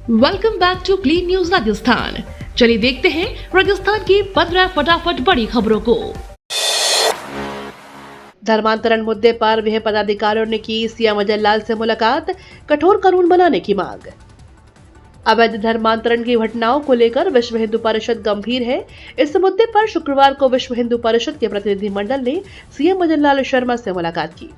Welcome back to clean news Rajasthan. चलिए देखते हैं राजस्थान की 15 फटाफट बड़ी खबरों को। धर्मांतरण मुद्दे पर वह पदाधिकारियों ने की सीएम अजय लाल से मुलाकात, कठोर कानून बनाने की मांग। अवैध धर्मांतरण की घटनाओं को लेकर विश्व हिंदू परिषद गंभीर है। इस मुद्दे पर शुक्रवार को विश्व हिंदू परिषद के प्रतिनिधिमंडल ने सीएम अजय लाल शर्मा से मुलाकात की।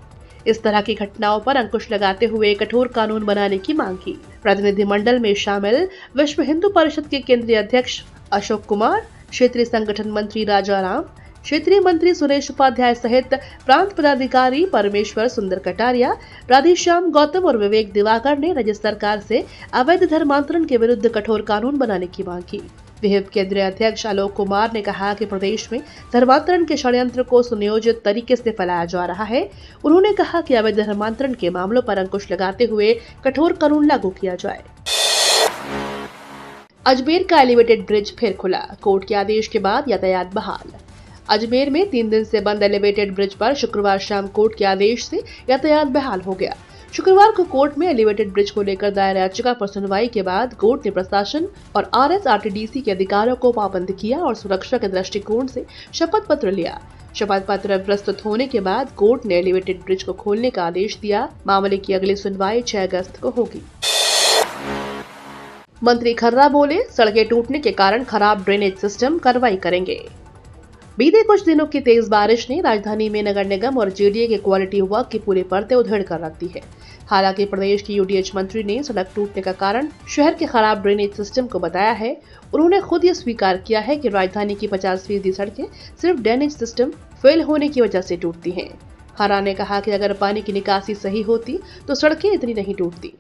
इस तरह की घटनाओं पर अंकुश लगाते हुए कठोर कानून बनाने की मांग की। प्रतिनिधिमंडल में शामिल विश्व हिंदू परिषद के केंद्रीय अध्यक्ष अशोक कुमार, क्षेत्रीय संगठन मंत्री राजा राम, क्षेत्रीय मंत्री सुरेश उपाध्याय सहित प्रांत पदाधिकारी परमेश्वर सुंदर कटारिया, राधेश्याम गौतम और विवेक दिवाकर ने राज्य सरकार से अवैध धर्मांतरण के विरुद्ध कठोर कानून बनाने की मांग की। विहिप केंद्रीय अध्यक्ष आलोक कुमार ने कहा कि प्रदेश में धर्मांतरण के षड्यंत्र को सुनियोजित तरीके से फैलाया जा रहा है। उन्होंने कहा कि अवैध धर्मांतरण के मामलों पर अंकुश लगाते हुए कठोर कानून लागू किया जाए। अजमेर का एलिवेटेड ब्रिज फिर खुला, कोर्ट के आदेश के बाद यातायात बहाल। अजमेर में 3 दिन से बंद एलिवेटेड ब्रिज पर शुक्रवार शाम कोर्ट के आदेश से यातायात बहाल हो गया। शुक्रवार को कोर्ट में एलिवेटेड ब्रिज को लेकर दायर याचिका पर सुनवाई के बाद कोर्ट ने प्रशासन और आरएसआरटीडीसी के अधिकारियों को पाबंद किया और सुरक्षा के दृष्टिकोण से शपथ पत्र लिया। शपथ पत्र प्रस्तुत होने के बाद कोर्ट ने एलिवेटेड ब्रिज को खोलने का आदेश दिया। मामले की अगली सुनवाई 6 अगस्त को होगी। मंत्री खर्रा बोले, सड़कें टूटने के कारण खराब ड्रेनेज सिस्टम, कार्रवाई करेंगे। बीते कुछ दिनों की तेज बारिश ने राजधानी में नगर निगम और जेडीए के क्वालिटी वर्क की पूरी परतें उधेड़ कर रख दी है। हालांकि प्रदेश की यूडीएच मंत्री ने सड़क टूटने का कारण शहर के खराब ड्रेनेज सिस्टम को बताया है। उन्होंने खुद ये स्वीकार किया है कि राजधानी की 50% सड़कें सिर्फ ड्रेनेज सिस्टम फेल होने की वजह से टूटती हैं। खर्रा ने कहा कि अगर पानी की निकासी सही होती तो सड़कें इतनी नहीं टूटती।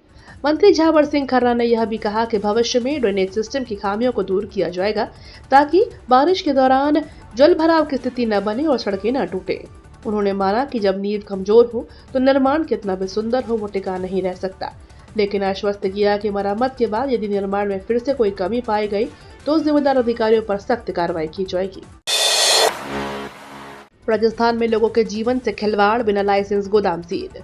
मंत्री झावर सिंह खर्रा ने यह भी कहा कि भविष्य में ड्रेनेज सिस्टम की खामियों को दूर किया जाएगा ताकि बारिश के दौरान जल भराव की स्थिति न बने और सड़कें न टूटे। उन्होंने माना कि जब नींव कमजोर हो तो निर्माण कितना भी सुंदर हो वो टिका नहीं रह सकता, लेकिन आश्वस्त किया कि मरम्मत के बाद यदि निर्माण में फिर से कोई कमी पाई गई तो जिम्मेदार अधिकारियों पर सख्त कार्रवाई की जाएगी। राजस्थान में लोगों के जीवन से खिलवाड़, बिना लाइसेंस गोदाम सील।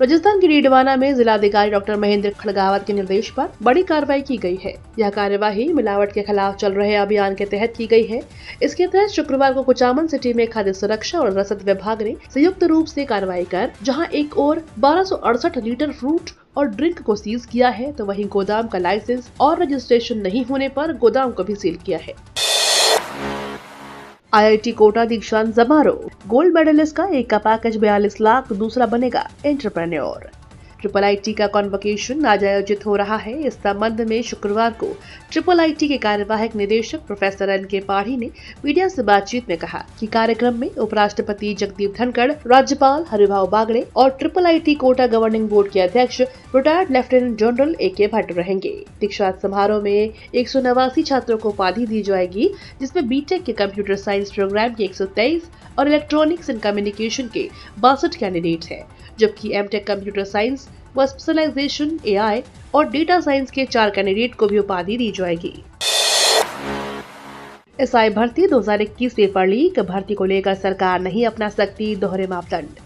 राजस्थान के डीडवाना में जिलाधिकारी डॉक्टर महेंद्र खड़गावत के निर्देश पर बड़ी कार्रवाई की गई है। यह कार्यवाही मिलावट के खिलाफ चल रहे अभियान के तहत की गई है। इसके तहत शुक्रवार को कुचामन सिटी में खाद्य सुरक्षा और रसद विभाग ने संयुक्त रूप से कार्रवाई कर जहां एक और 1268 लीटर फ्रूट और ड्रिंक को सीज किया है, तो वहीं गोदाम का लाइसेंस और रजिस्ट्रेशन नहीं होने पर गोदाम को भी सील किया है। आईआईटी कोटा दीक्षांत समारोह, गोल्ड मेडलिस्ट का एक का पैकेज 42 लाख, दूसरा बनेगा एंटरप्रेन्योर। IIIT का कॉन्वोकेशन आज आयोजित हो रहा है। इस संबंध में शुक्रवार को IIIT के कार्यवाहक निदेशक प्रोफेसर एन.के. पाढ़ी ने मीडिया से बातचीत में कहा कि कार्यक्रम में उपराष्ट्रपति जगदीप धनखड़, राज्यपाल हरिभाऊ बागड़े और IIIT कोटा गवर्निंग बोर्ड के अध्यक्ष retired lieutenant general A.K. Bhatt रहेंगे। दीक्षांत समारोह में 189 छात्रों को उपाधि दी जाएगी, जिसमें बीटेक के कंप्यूटर साइंस प्रोग्राम के 123 और इलेक्ट्रॉनिक्स एंड कम्युनिकेशन के 62 कैंडिडेट हैं, जबकि एमटेक कंप्यूटर साइंस व स्पेशलाइजेशन AI और डेटा साइंस के 4 कैंडिडेट को भी उपाधि दी जाएगी। SI भर्ती 2021 पेपर लीक, भर्ती को लेकर सरकार नहीं अपना सकती दोहरे मापदंड।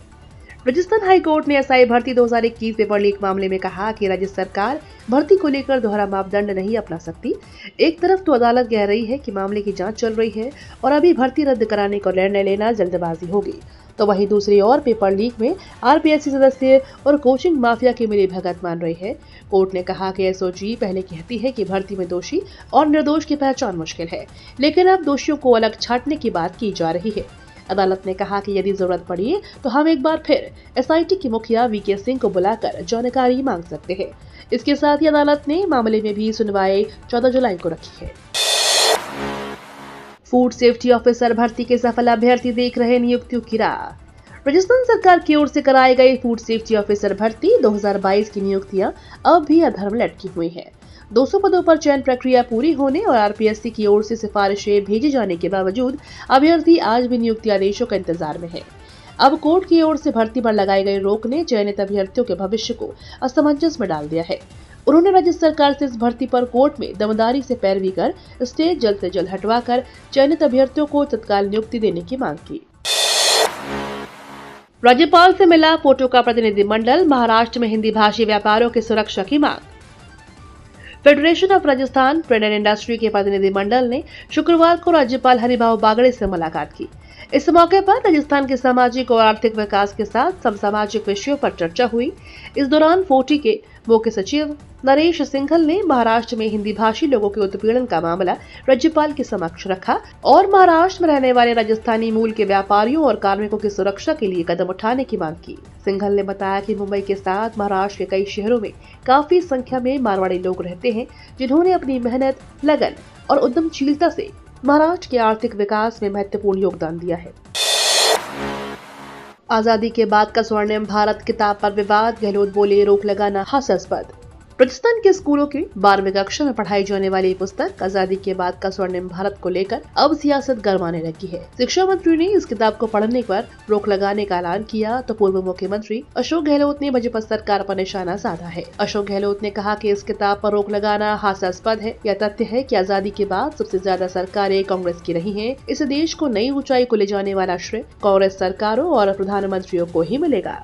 राजस्थान हाई कोर्ट ने SI भर्ती 2021 पेपर लीक मामले में कहा कि राज्य सरकार भर्ती को लेकर दोहरा मापदंड नहीं अपना सकती। एक तरफ तो अदालत कह रही है कि मामले की जांच चल रही है और अभी भर्ती रद्द कराने का निर्णय लेना जल्दबाजी होगी, तो वहीं दूसरी ओर पेपर लीक में RPSC सदस्य और कोचिंग माफिया की मिलीभगत मान रही है। कोर्ट ने कहा कि SOG पहले कहती है कि भर्ती में दोषी और निर्दोष की पहचान मुश्किल है, लेकिन अब दोषियों को अलग छांटने की बात की जा रही है। अदालत ने कहा कि यदि जरूरत पड़ी तो हम एक बार फिर SIT के मुखिया VK सिंह को बुलाकर जानकारी मांग सकते हैं। इसके साथ ही अदालत ने मामले में भी सुनवाई 14 जुलाई को रखी है। फूड सेफ्टी ऑफिसर भर्ती के सफल अभ्यर्थी देख रहे नियुक्तियों की राह। राजस्थान सरकार की ओर से कराई गई फूड सेफ्टी ऑफिसर भर्ती 2022 की नियुक्तियां अब भी अधर में लटकी हुई हैं। 200 पदों पर चयन प्रक्रिया पूरी होने और RPSC की ओर से सिफारिशें भेजे जाने के बावजूद अभ्यर्थी आज भी नियुक्ति आदेशों के इंतजार में है। अब कोर्ट की ओर से भर्ती पर लगाई गई रोक ने चयनित अभ्यर्थियों के भविष्य को असमंजस में डाल दिया है। उन्होंने राज्य सरकार से इस भर्ती पर कोर्ट में दमदारी से पैरवी कर स्टे जल्द से जल्द हटवाकर चयनित अभ्यर्थियों को तत्काल नियुक्ति देने की मांग की। राज्यपाल से मिला फोटो का प्रतिनिधिमंडल, महाराष्ट्र में हिंदी भाषी व्यापारियों की सुरक्षा की मांग। Federation of Rajasthan trade and industry के प्रतिनिधिमंडल ने शुक्रवार को राज्यपाल हरिभाऊ बागड़े से मुलाकात की। इस मौके पर राजस्थान के सामाजिक और आर्थिक विकास के साथ समसामाजिक विषयों पर चर्चा हुई। इस दौरान फोर्टी के मुख्य सचिव नरेश सिंघल ने महाराष्ट्र में हिंदी भाषी लोगों के उत्पीड़न का मामला राज्यपाल के समक्ष रखा और महाराष्ट्र में रहने वाले राजस्थानी मूल के व्यापारियों और कार्मिकों की सुरक्षा के लिए कदम उठाने की मांग की। सिंघल ने बताया कि मुंबई के साथ महाराष्ट्र के कई शहरों में काफी संख्या में मारवाड़ी लोग रहते हैं, जिन्होंने अपनी मेहनत, लगन और उद्यमशीलता से महाराष्ट्र के आर्थिक विकास में महत्वपूर्ण योगदान दिया है। आजादी के बाद का स्वर्णिम भारत किताब पर विवाद, गहलोत बोले रोक लगाना हास्यास्पद। राजस्थान के स्कूलों की 12वीं कक्षा में पढ़ाई जाने वाली पुस्तक आजादी के बाद का स्वर्णिम भारत को लेकर अब सियासत गरमाने लगी है। शिक्षा मंत्री ने इस किताब को पढ़ने पर रोक लगाने का ऐलान किया तो पूर्व मुख्यमंत्री अशोक गहलोत ने भाजपा सरकार पर निशाना साधा है। अशोक गहलोत ने कहा कि इस किताब पर रोक लगाना हास्यास्पद है। यह तथ्य है कि आजादी के बाद सबसे ज्यादा सरकारें कांग्रेस की रही हैं। इस देश को नई ऊंचाई को ले जाने वाला श्रेय कांग्रेस सरकारों और प्रधानमंत्रियों को ही मिलेगा।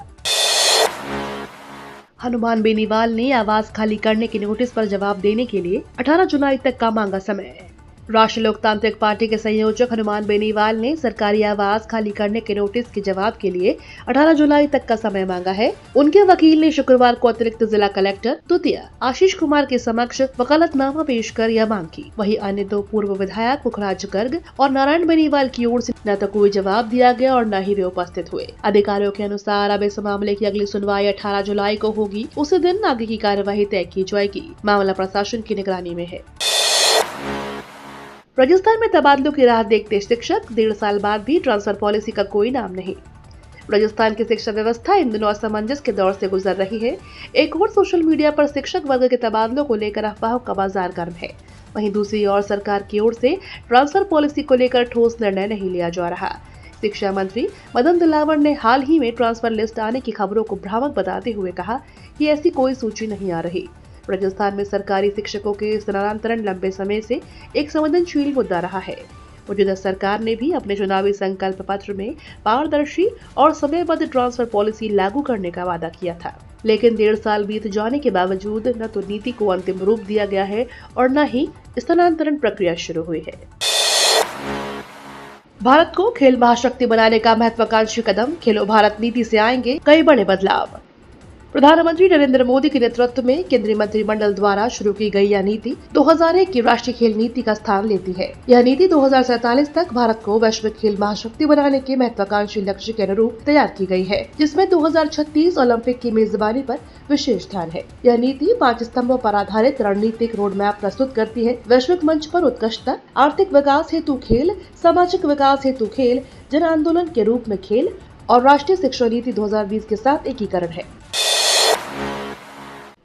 हनुमान बेनीवाल ने आवास खाली करने के नोटिस पर जवाब देने के लिए 18 जुलाई तक का मांगा समय। राष्ट्रीय लोकतांत्रिक पार्टी के संयोजक हनुमान बेनीवाल ने सरकारी आवास खाली करने के नोटिस के जवाब के लिए 18 जुलाई तक का समय मांगा है। उनके वकील ने शुक्रवार को अतिरिक्त जिला कलेक्टर द्वितीय आशीष कुमार के समक्ष वकालतनामा पेश कर यह मांग की। वहीं अन्य दो पूर्व विधायक पुखराज गर्ग और नारायण बेनीवाल की ओर से न तो कोई जवाब दिया गया और न ही वे उपस्थित हुए। अधिकारियों के अनुसार अब इस मामले की अगली सुनवाई 18 जुलाई को होगी। उसी दिन आगे की कार्यवाही तय की जाएगी। मामला प्रशासन की निगरानी में है। राजस्थान में तबादलों की राह देखते शिक्षक, 1.5 साल बाद भी ट्रांसफर पॉलिसी का कोई नाम नहीं। राजस्थान की शिक्षा व्यवस्था इन दिनों असमंजस के दौर से गुजर रही है। एक और सोशल मीडिया पर शिक्षक वर्ग के तबादलों को लेकर अफवाहों का बाजार गर्म है। वहीं दूसरी ओर सरकार की ओर से ट्रांसफर पॉलिसी को लेकर ठोस निर्णय नहीं लिया जा रहा। शिक्षा मंत्री मदन दिलावर ने हाल ही में ट्रांसफर लिस्ट आने की खबरों को भ्रामक बताते हुए कहा कि ऐसी कोई सूची नहीं आ रही। राजस्थान में सरकारी शिक्षकों के स्थानांतरण लंबे समय से एक संवेदनशील मुद्दा रहा है। मौजूदा सरकार ने भी अपने चुनावी संकल्प पत्र में पारदर्शी और समयबद्ध ट्रांसफर पॉलिसी लागू करने का वादा किया था, लेकिन 1.5 साल बीत जाने के बावजूद न तो नीति को अंतिम रूप दिया गया है और न ही स्थानांतरण प्रक्रिया शुरू हुई है। भारत को खेल महाशक्ति बनाने का महत्वाकांक्षी कदम, खेलो भारत नीति से आएंगे कई बड़े बदलाव। प्रधानमंत्री नरेंद्र मोदी के नेतृत्व में केंद्रीय मंत्रिमंडल द्वारा शुरू की गई यह नीति 2001 की राष्ट्रीय खेल नीति का स्थान लेती है। यह नीति 2047 तक भारत को वैश्विक खेल महाशक्ति बनाने के महत्वाकांक्षी लक्ष्य के अनुरूप तैयार की गई है, जिसमें 2036 ओलंपिक की मेजबानी पर विशेष ध्यान है। यह नीति 5 स्तंभों पर आधारित रणनीतिक रोड मैप प्रस्तुत करती है। वैश्विक मंच पर उत्कृष्टता, आर्थिक विकास हेतु खेल, सामाजिक विकास हेतु खेल, जन आंदोलन के रूप में खेल और राष्ट्रीय शिक्षा नीति 2020 के साथ एकीकरण है।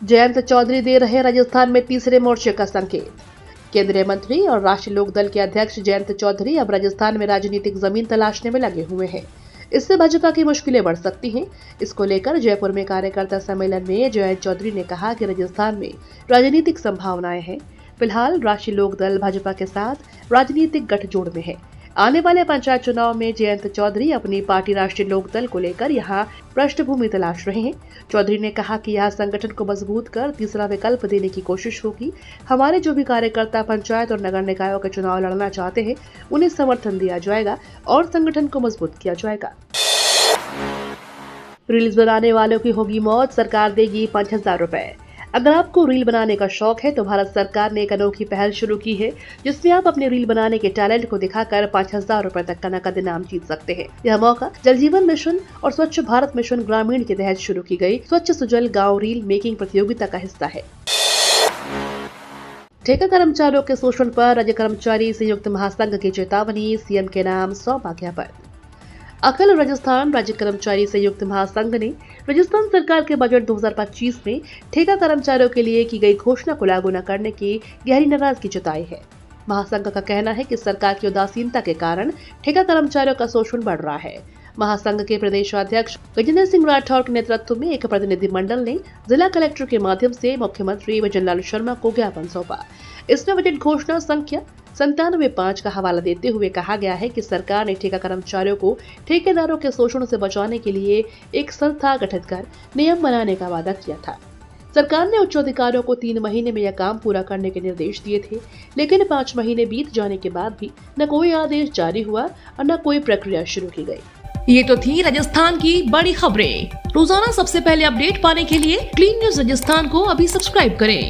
जयंत चौधरी दे रहे राजस्थान में तीसरे मोर्चे का संकेत। केंद्रीय मंत्री और राष्ट्रीय लोकदल के अध्यक्ष जयंत चौधरी अब राजस्थान में राजनीतिक जमीन तलाशने में लगे हुए हैं। इससे भाजपा की मुश्किलें बढ़ सकती हैं। इसको लेकर जयपुर में कार्यकर्ता सम्मेलन में जयंत चौधरी ने कहा कि राजस्थान में राजनीतिक संभावनाएं हैं। फिलहाल राष्ट्रीय लोकदल भाजपा के साथ राजनीतिक गठजोड़ में है। आने वाले पंचायत चुनाव में जयंत चौधरी अपनी पार्टी राष्ट्रीय लोकदल को लेकर यहां पृष्ठभूमि तलाश रहे हैं। चौधरी ने कहा कि यह संगठन को मजबूत कर तीसरा विकल्प देने की कोशिश होगी। हमारे जो भी कार्यकर्ता पंचायत और नगर निकायों के चुनाव लड़ना चाहते हैं, उन्हें समर्थन दिया जाएगा और संगठन को मजबूत किया जाएगा। रील्स बनाने वालों की होगी मौत, सरकार देगी 5000 रुपए। अगर आपको रील बनाने का शौक है तो भारत सरकार ने एक अनोखी पहल शुरू की है, जिसमें आप अपने रील बनाने के टैलेंट को दिखाकर 5000 रुपए तक का नकद इनाम जीत सकते हैं। यह मौका जल जीवन मिशन और स्वच्छ भारत मिशन ग्रामीण के तहत शुरू की गई स्वच्छ सुजल गाँव रील मेकिंग प्रतियोगिता का हिस्सा है। ठेका कर्मचारियों के शोषण पर राज्य कर्मचारी संयुक्त महासंघ की चेतावनी, सीएम के नाम सौंपा ज्ञापन। अखिल राजस्थान राज्य कर्मचारी संयुक्त महासंघ ने राजस्थान सरकार के बजट 2025 में ठेका कर्मचारियों के लिए की गई घोषणा को लागू न करने की गहरी नाराजगी जताई है। महासंघ का कहना है कि सरकार की उदासीनता के कारण ठेका कर्मचारियों का शोषण बढ़ रहा है। महासंघ के प्रदेशाध्यक्ष गजेंद्र सिंह राठौर के नेतृत्व में एक प्रतिनिधिमंडल ने जिला कलेक्टर के माध्यम से मुख्यमंत्री भजनलाल शर्मा को ज्ञापन सौंपा। इसमें बजट घोषणा संख्या 97-5 का हवाला देते हुए कहा गया है कि सरकार ने ठेका कर्मचारियों को ठेकेदारों के शोषण से बचाने के लिए एक संस्था गठित कर नियम बनाने का वादा किया था। सरकार ने उच्च अधिकारियों को 3 महीने में यह काम पूरा करने के निर्देश दिए थे, लेकिन 5 महीने बीत जाने के बाद भी न कोई आदेश जारी हुआ और न कोई प्रक्रिया शुरू की गई। ये तो थी राजस्थान की बड़ी खबरें। रोजाना सबसे पहले अपडेट पाने के लिए क्लीन न्यूज राजस्थान को अभी सब्सक्राइब करें।